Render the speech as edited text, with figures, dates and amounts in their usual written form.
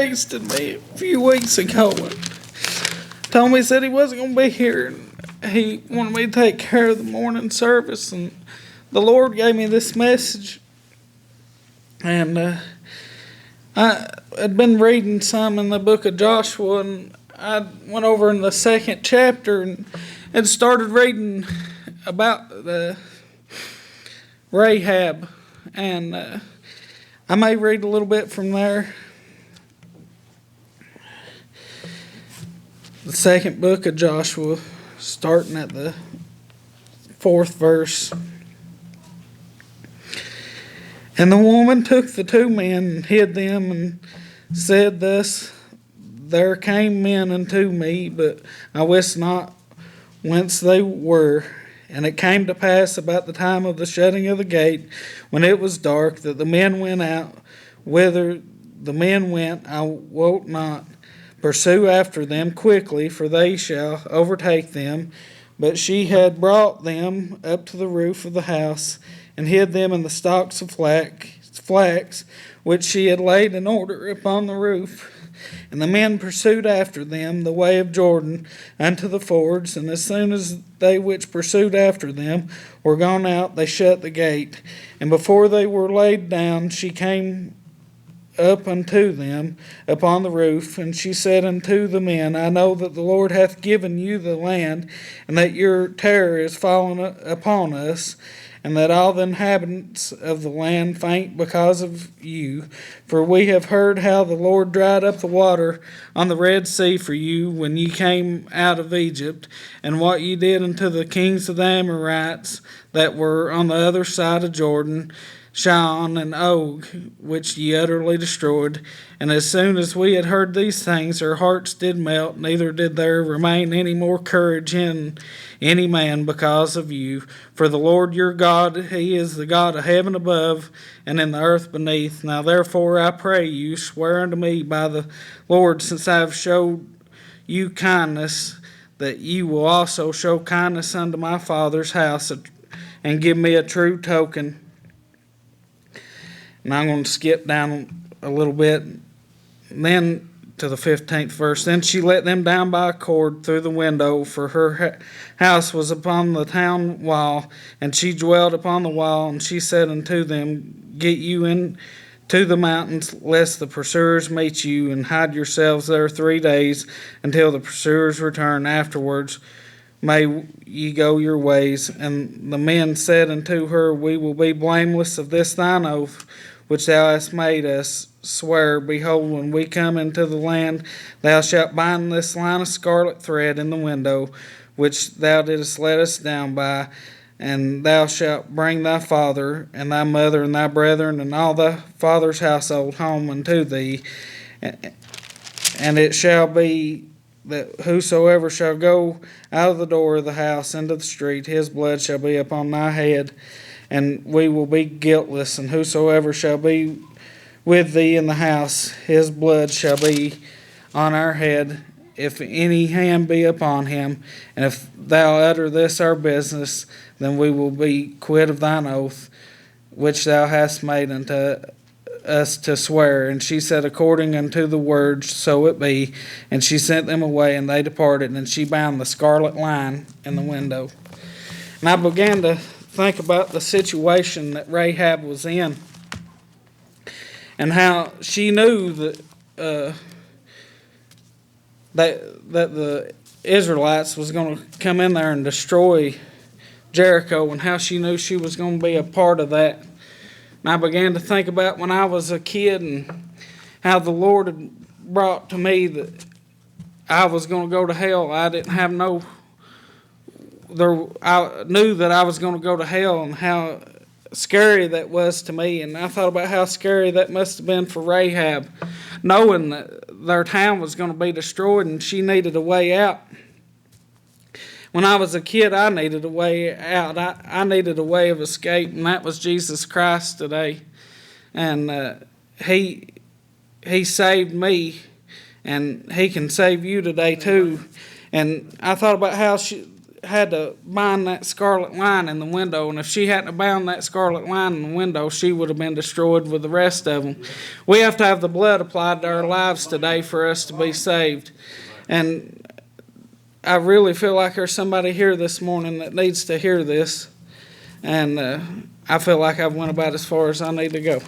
texted me a few weeks ago and told me, said he wasn't going to be here. And he wanted me to take care of the morning service. And the Lord gave me this message. And I had been reading some in the book of Joshua, and I went over in the second chapter and started reading about the Rahab. And I may read a little bit from there. The second book of Joshua, starting at the 4th verse. And the woman took the 2 men and hid them, and said thus, There came men unto me, but I wist not whence they were. And it came to pass about the time of the shutting of the gate, when it was dark, that the men went out. Whither the men went, I wot not. Pursue after them quickly, for they shall overtake them. But she had brought them up to the roof of the house, and hid them in the stalks of flax, which she had laid in order upon the roof. And the men pursued after them the way of Jordan unto the fords. And as soon as they which pursued after them were gone out, they shut the gate. And before they were laid down, she came up unto them upon the roof. And she said unto the men, I know that the Lord hath given you the land, and that your terror is fallen upon us, and that all the inhabitants of the land faint because of you. For we have heard how the Lord dried up the water on the Red Sea for you when ye came out of Egypt, and what ye did unto the kings of the Amorites that were on the other side of Jordan, Sihon and Og, which ye utterly destroyed. And as soon as we had heard these things, our hearts did melt, neither did there remain any more courage in any man because of you. For the Lord your God, he is the God of heaven above and in the earth beneath. Now therefore I pray you, swear unto me by the Lord, since I have showed you kindness, that you will also show kindness unto my father's house, and give me a true token. And I'm going to skip down a little bit. Then to the 15th verse. Then she let them down by a cord through the window, for her house was upon the town wall, and she dwelt upon the wall. And she said unto them, Get you into the mountains, lest the pursuers meet you, and hide yourselves there 3 days, until the pursuers return. Afterwards may ye go your ways. And the men said unto her, We will be blameless of this thine oath, which thou hast made us swear. Behold, when we come into the land, thou shalt bind this line of scarlet thread in the window, which thou didst let us down by, and thou shalt bring thy father, and thy mother, and thy brethren, and all thy father's household home unto thee. And it shall be that whosoever shall go out of the door of the house into the street, his blood shall be upon thy head, and we will be guiltless. And whosoever shall be with thee in the house, his blood shall be on our head, if any hand be upon him. And if thou utter this our business, then we will be quit of thine oath, which thou hast made unto us to swear. And she said, According unto the words, so it be. And she sent them away, and they departed. And she bound the scarlet line in the window. And I began to think about the situation that Rahab was in, and how she knew that that the Israelites was going to come in there and destroy Jericho, and how she knew she was going to be a part of that. And I began to think about when I was a kid, and how the Lord had brought to me that I was going to go to hell. I didn't have I knew that I was going to go to hell, and how scary that was to me. And I thought about how scary that must have been for Rahab, knowing that their town was going to be destroyed and she needed a way out. When I was a kid, I needed a way out. I needed a way of escape, and that was Jesus Christ today. And He saved me, and He can save you today too. And I thought about had to bind that scarlet line in the window, and if she hadn't have bound that scarlet line in the window, she would have been destroyed with the rest of them. We have to have the blood applied to our lives today for us to be saved. And I really feel like there's somebody here this morning that needs to hear this. And I feel like I've went about as far as I need to go.